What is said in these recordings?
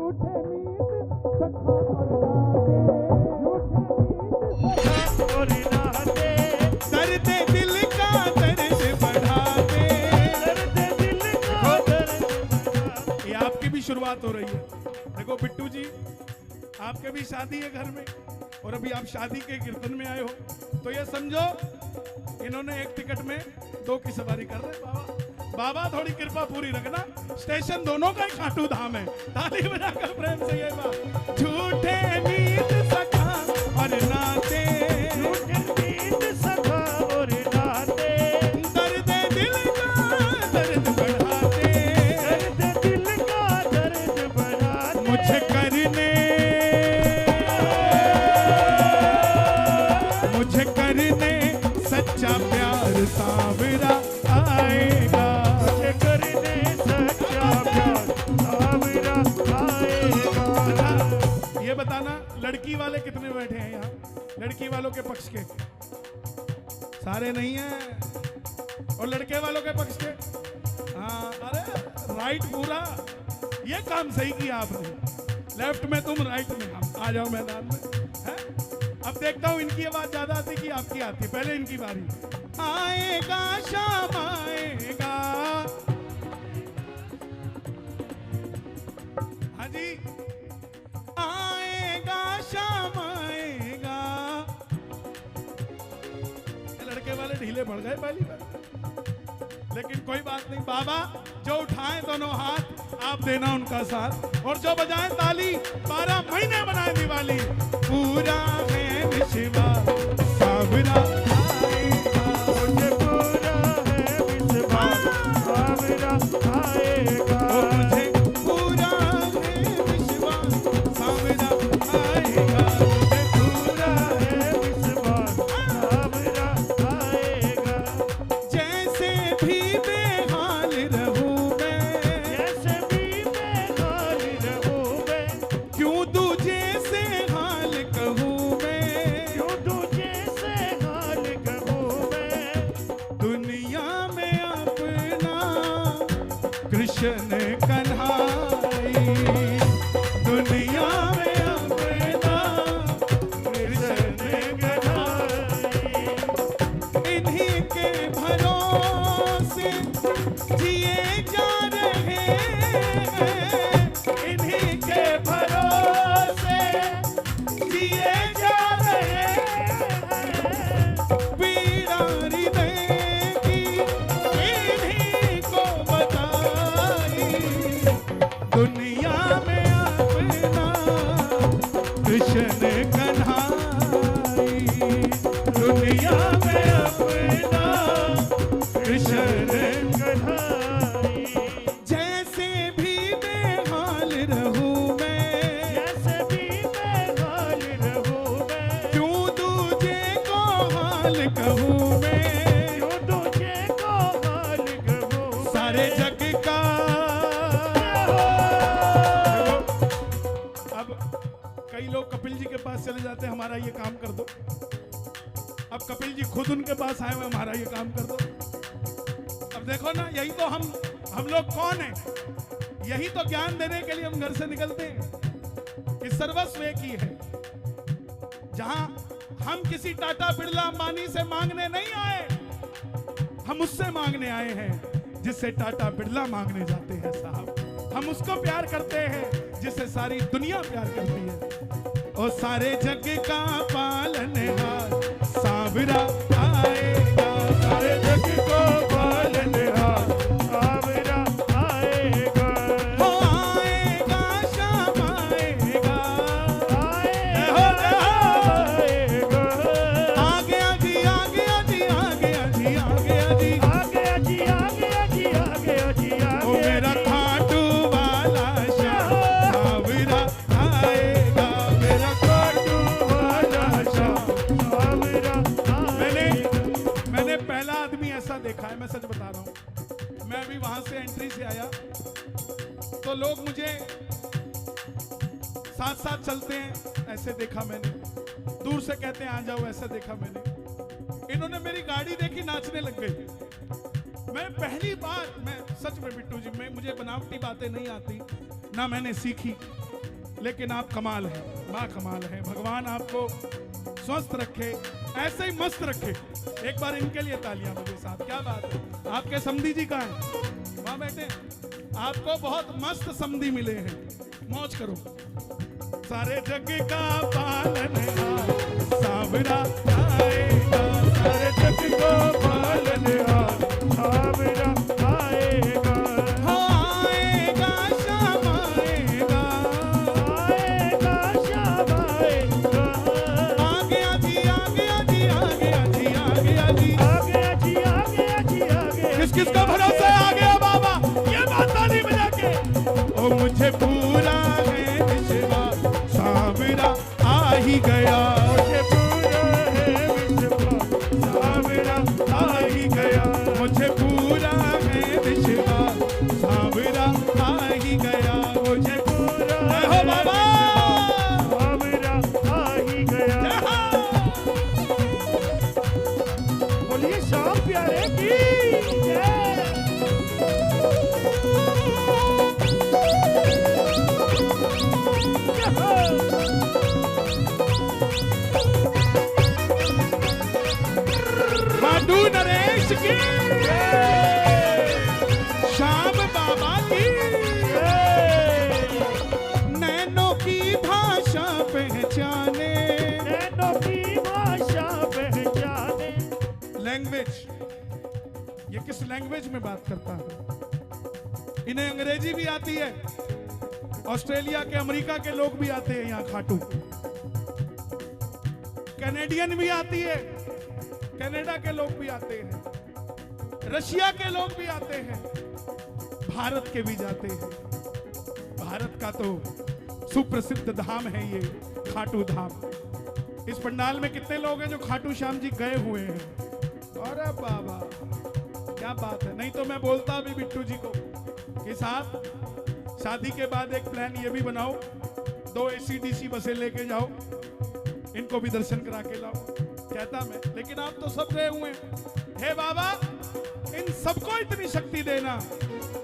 झूठे मीत सखा और नाते, दर्द दिल का दर्द बढ़ाते, ये आपकी भी शुरुआत हो रही है। देखो बिट्टू जी, आपके भी शादी है घर में और अभी आप शादी के कीर्तन में आए हो, तो ये समझो इन्होंने एक टिकट में 2 की सवारी कर रहे हैं। बाबा बाबा थोड़ी कृपा पूरी रखना, स्टेशन दोनों का ही खाटू धाम है। ताली बजाकर प्रेम से ये बात, झूठे मीत सखा और नाते, झूठे मीत सखा और नाते, दर्द दिल का दर्द बढ़ाते, दर्द दिल का दर्द बढ़ाते, मुझे करने सच्चा प्यार सांवरा आएगा, मुझे करने सच्चा प्यार सांवरा आएगा। ये बताना लड़की वाले कितने बैठे हैं यहाँ? लड़की वालों के पक्ष के सारे नहीं हैं, और लड़के वालों के पक्ष के हाँ, अरे राइट पूरा, ये काम सही किया आपने। लेफ्ट में तुम, राइट में हम। आ जाओ मैदान में। है? अब देखता हूँ इनकी आवाज ज्यादा आती कि आपकी आती। पहले इनकी बारी। आएगा शाम आएगा, हाँ जी, आएगा शाम आएगा। लड़के वाले ढीले पड़ गए पहली बार, लेकिन कोई बात नहीं। बाबा जो उठाएं दोनों हाथ, आप देना उनका साथ, और जो बजाएं ताली। 12 महीने बनाए दिवाली, पूरा है विश्वास सांवरा आएगा, मुझे पूरा है विश्वास सांवरा आएगा, मुझे पूरा है विश्वास सांवरा आएगा, मुझे पूरा है विश्वास सांवरा आएगा। जैसे भी बेहाल रहूं मैं, जैसे भी बेहाल रहूं मैं, क्यों तुझे से हाल कहूं मैं, क्यों तुझे से हाल कहूं मैं, दुनिया में अपना कृष्ण कन्हाई, दुनिया में अपना कृष्ण कन्हाई, इन्हीं के भरोसे जिए जा रहे हैं, इन्हीं के भरोसे जिए जा रहे हैं, पीड़ा हृदय की इन्हीं को बताई, दुनिया में अपना कृष्ण कन्हाई, दुनिया में अपना कृष्ण कन्हाई। जैसे भी बेहाल रहूं मैं, जैसे भी बेहाल रहूं मैं, क्यों तुझे को हाल कहूं मैं, क्यों तुझे को हाल कहूं, सारे जग का। अब कई लोग कपिल जी के पास चले जाते हैं, हमारा ये काम कर दो। अब कपिल जी खुद उनके पास आए हुए, हमारा ये काम कर दो। अब देखो ना, यही तो हम लोग कौन हैं? यही तो ज्ञान देने के लिए हम घर से निकलते हैं कि सर्वस्व एक ही है। जहां हम किसी टाटा बिरला अंबानी से मांगने नहीं आए, हम उससे मांगने आए हैं जिससे टाटा बिरला मांगने जाते हैं साहब। हम उसको प्यार करते हैं जिससे सारी दुनिया प्यार करती है। और सारे जग का पालनहार सांवरा आएगा, सारे जग को पालनहार सांवरा आएगा, हो आएगा शाम आएगा, आएगा, आ गया जी, आ गया जी, आ गया जी, आ गया जी, आ गया जी, आ गया जी, आ गया जी, आ गया, ओ मेरा खाटू वाला शाम सांवरा आएगा, मेरा खाटू वाला शाम सांवरा आएगा। मैंने पहला आदमी ऐसा देखा है, मैं सच बता रहा हूँ। मैं अभी वहां से एंट्री से आया तो लोग मुझे साथ साथ चलते हैं, ऐसे देखा मैंने। दूर से कहते हैं आ जाओ, ऐसा देखा मैंने। इन्होंने मेरी गाड़ी देखी, नाचने लग गई। मैं पहली बार, मैं सच में बिट्टू जी, मुझे बनावटी बातें नहीं आती, ना मैंने सीखी, लेकिन आप कमाल हैं, बा कमाल हैं। भगवान आपको स्वस्थ रखे, ऐसे ही मस्त रखे। एक बार इनके लिए तालियां मेरे साथ। क्या बात है। आपके समधी जी कहाँ हैं? वहां बैठे हैं। आपको बहुत मस्त समधी मिले हैं, मौज करो। सारे जग का पालनहार सांवरा आएगा, सारे जग को पालनहार सांवरा आएगा। हो आएगा, शाम आएगा, आएगा शाम आएगा। आ गया जी, आ गया जी, आ गया जी, आ गया जी, आ गया जी, आ गया जी, आ गया। किस किस का भरोसा आ गया बाबा? ये बात ताली बजा के। ओ मुझे पूरा है विश्वास, सांवरा आ ही गया। मुझे पूरा है विश्वास, सांवरा आ ही गया। मुझे पूरा है विश्वास, सांवरा आ ही गया। मुझे पूरा है बाबा, सांवरा आ ही गया। बोलिए श्याम प्यारे की जय। खाटू नरेश की जय, श्याम बाबा की जय। नैनों की भाषा पहचाने, नैनों की भाषा पहचाने। लैंग्वेज, ये किस लैंग्वेज में बात करता है? इन्हें अंग्रेजी भी आती है। ऑस्ट्रेलिया के, अमेरिका के लोग भी आते हैं यहाँ खाटू। कैनेडियन भी आती है, कनाडा के लोग भी आते हैं, रशिया के लोग भी आते हैं, भारत के भी जाते हैं। भारत का तो सुप्रसिद्ध धाम है ये खाटू धाम। इस पंडाल में कितने लोग हैं जो खाटू श्याम जी गए हुए हैं? अरे बाबा क्या बात है। नहीं तो मैं बोलता अभी बिट्टू जी को कि साहब शादी के बाद एक प्लान ये भी बनाओ, 2 ACDC बसें लेके जाओ, इनको भी दर्शन करा के लाओ, कहता मैं। लेकिन आप तो सब गए हुए हैं। हे बाबा, इन सबको इतनी शक्ति देना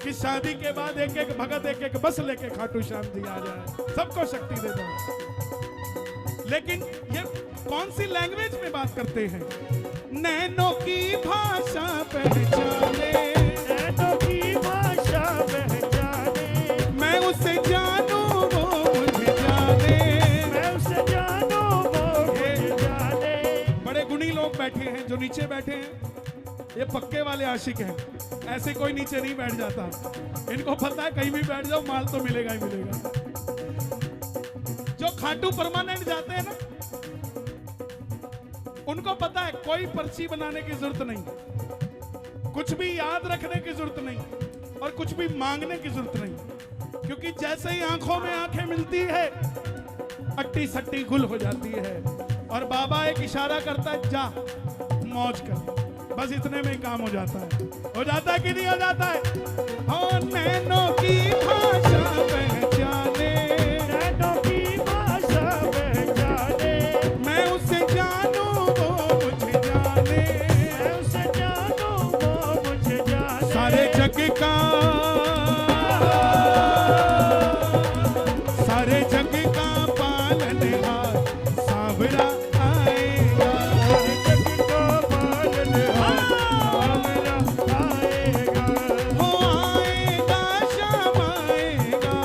कि शादी के बाद एक एक भगत, एक एक बस लेके खाटू श्याम जी आ जाए। सबको शक्ति दे दो। लेकिन ये कौन सी लैंग्वेज में बात करते हैं? नैनों की भाषा पहचाने, नैनों की भाषा पहचाने। मैं उसे जानू वो मुझे जाने, मैं उसे जानू वो मुझे जाने। बड़े गुणी लोग बैठे हैं जो नीचे बैठे हैं, ये पक्के वाले आशिक हैं। ऐसे कोई नीचे नहीं बैठ जाता। इनको पता है कहीं भी बैठ जाओ माल तो मिलेगा ही मिलेगा। जो खाटू परमानेंट जाते हैं ना, उनको पता है कोई पर्ची बनाने की जरूरत नहीं, कुछ भी याद रखने की जरूरत नहीं, और कुछ भी मांगने की जरूरत नहीं। क्योंकि जैसे ही आंखों में आंखें मिलती है, अट्टी सट्टी गुल हो जाती है, और बाबा एक इशारा करता है, जा मौज कर। बस इतने में ही काम हो जाता है। हो जाता है कि नहीं हो जाता है? हो नैनों की भाषा पहचाने, नैनों की भाषा पहचाने। मैं उसे जानू वो मुझे जाने, मैं उसे जानू वो मुझे जाने। सारे जग का, सारे जग का पालनहार सांवरा आएगा। सारे जग का पालनहार सांवरा आएगा। हो आएगा, शाम आएगा,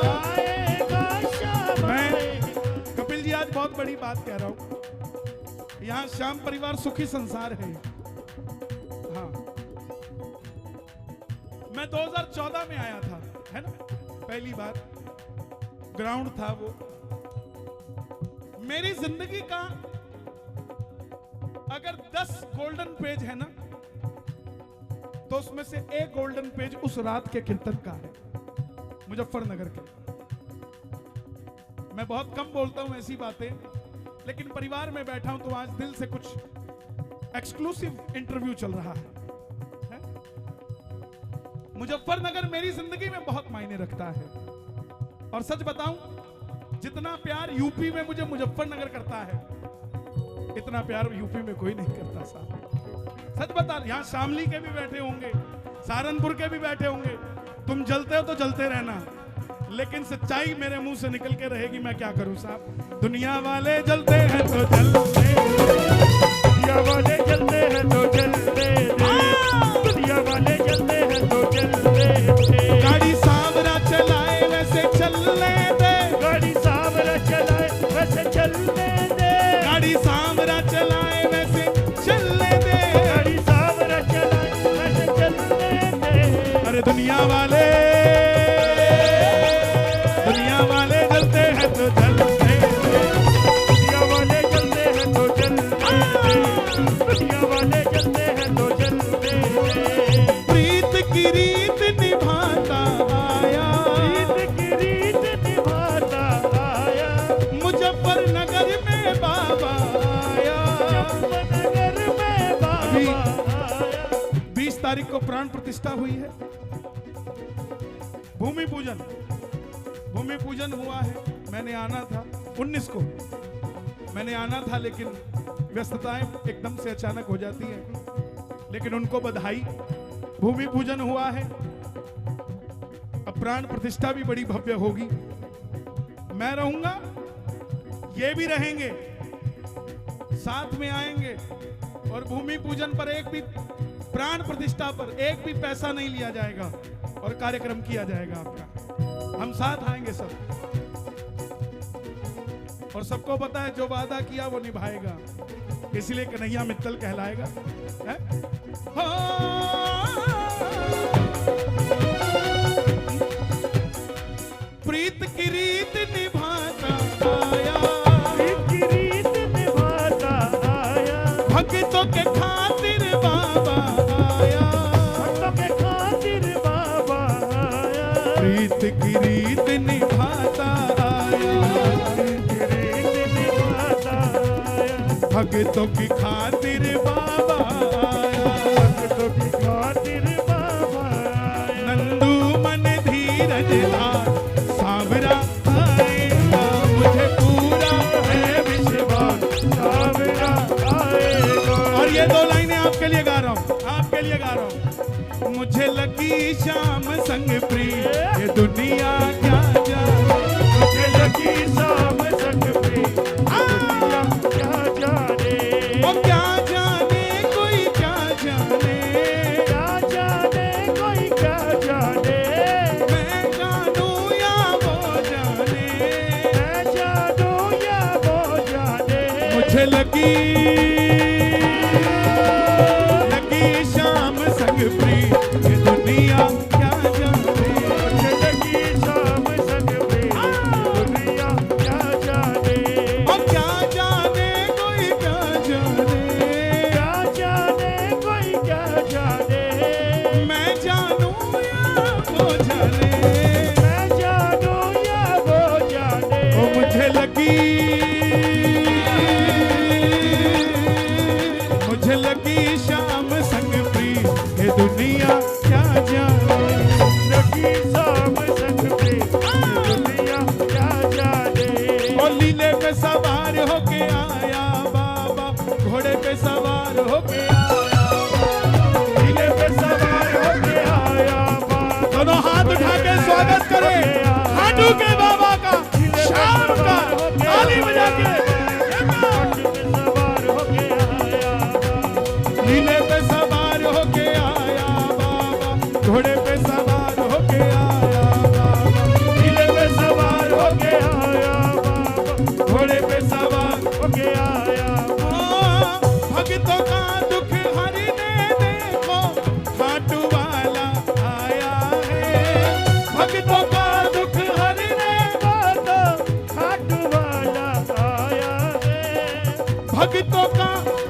आएगा शाम। मैं कपिल जी आज बहुत बड़ी बात कह रहा हूं। यहाँ श्याम परिवार सुखी संसार है। हाँ, मैं 2014 में आया था, है ना, पहली बार। ग्राउंड था वो। मेरी जिंदगी का अगर 10 गोल्डन पेज है ना, तो उसमें से एक गोल्डन पेज उस रात के कीर्तन का है, मुजफ्फरनगर के। मैं बहुत कम बोलता हूं ऐसी बातें, लेकिन परिवार में बैठा हूं तो आज दिल से कुछ एक्सक्लूसिव इंटरव्यू चल रहा है। मुजफ्फरनगर मेरी जिंदगी में बहुत मायने रखता है। और सच बताऊं, जितना प्यार यूपी में मुझे मुजफ्फरनगर करता है, इतना प्यार यूपी में कोई नहीं करता साहब। सच बता, यहाँ शामली के भी बैठे होंगे, सहारनपुर के भी बैठे होंगे। तुम जलते हो तो जलते रहना, लेकिन सच्चाई मेरे मुंह से निकल के रहेगी, मैं क्या करूं साहब। दुनिया वाले जलते हैं तो जलते, दुनिया वाले जलते हैं तो जलते, दुनिया वाले जलते हैं तो जलते। गाड़ी सांवरा चलाए वैसे चलने दे, गाड़ी सांवरा चलाए वैसे चलने दे, गाड़ी सांवरा चलाए वैसे चलने दे, गाड़ी सांवरा चलाए वैसे चलने दे। अरे दुनिया वाले जलते हैं तो जलते, दुनिया वाले जलते हैं तो जलते, दुनिया वाले जलते हैं तो जलते। प्रीत की रीत निभाता आया, प्रीत की रीत निभाता आया, मुजफ्फरनगर में बाबा आया, मुजफ्फरनगर में बाबा आया। 20 तारीख को प्राण प्रतिष्ठा हुई है। भूमि पूजन हुआ है। मैंने आना था 19 को, मैंने आना था, लेकिन व्यस्तताएं एकदम से अचानक हो जाती हैं। लेकिन उनको बधाई, भूमि पूजन हुआ है। अब प्राण प्रतिष्ठा भी बड़ी भव्य होगी। मैं रहूंगा, ये भी रहेंगे, साथ में आएंगे, और भूमि पूजन पर एक भी, प्राण प्रतिष्ठा पर एक भी पैसा नहीं लिया जाएगा और कार्यक्रम किया जाएगा आपका। हम साथ आएंगे सब, और सबको पता है जो वादा किया वो निभाएगा, इसलिए कन्हैया मित्तल कहलाएगा। है? प्रीत की रीत निभाता आया, प्रीत की रीत निभाता आया, भक्तों के खातिर बाबा आया, भक्तों के खातिर बाबा आया। प्रीत की रीत निभाता आया, भक्तों की खातिर बाबा आया, भक्तों की खातिर बाबा आया। नंदू मन धीरज धार सांवरा आएगा, मुझे पूरा है विश्वास सांवरा आएगा। और ये 2 लाइनें आपके लिए गा रहा हूँ, आपके लिए गा रहा हूँ। मुझे लगी शाम संग प्रिय, ये दुनिया क्या जाने, मुझे लगी शाम संग प्रिय, दुनिया क्या जाने। वो क्या जाने कोई क्या जाने, क्या जाने कोई क्या जाने, मैं जानूं या वो जाने, मैं जानूं या वो जाने। मुझे लगी शाम संग प्रिय, ये दुनिया क्या जाने, मुझे लगी शाम संग प्रिय, दुनिया क्या जाने। वो क्या जाने कोई क्या जाने, क्या जाने कोई क्या जाने, मैं जानूं या वो जाने, मैं जानूं या वो जाने। वो मुझे लगी शाम संग प्रिय, ये दुनिया क्या जाने, लगी शाम संग प्रिय, दुनिया क्या जाने। और लीले पे सवार होके आया बाबा, घोड़े पे सवार होके आया, लीले पे सवार होके आया बाबा, दोनों हाथ उठा के स्वागत करें खाटू के बाबा का, शाम का, ताली बजा के। सवार होके आया बाबा, लीले पे सवार होके आया बाबा, घोड़े पे सवार होके आया बाबा, लीले पे सवार होके आया बाबा, घोड़े पे सवार होके आया। भक्तों का दुख हरने देखो, खाटू वाला आया है, भक्तों का दुख हरने, खाटू वाला आया है। भक्तों का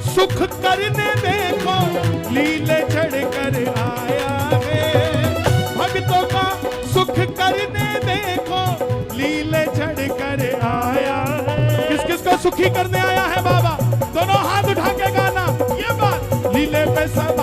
सुख करने देखो, लीले चढ़ कर आया है, भक्तों का सुख करने देखो, लीले चढ़ कर आया है। किस किस को सुखी करने आया है बाबा, दोनों हाथ उठा के गाना ये बात। लीले पे सब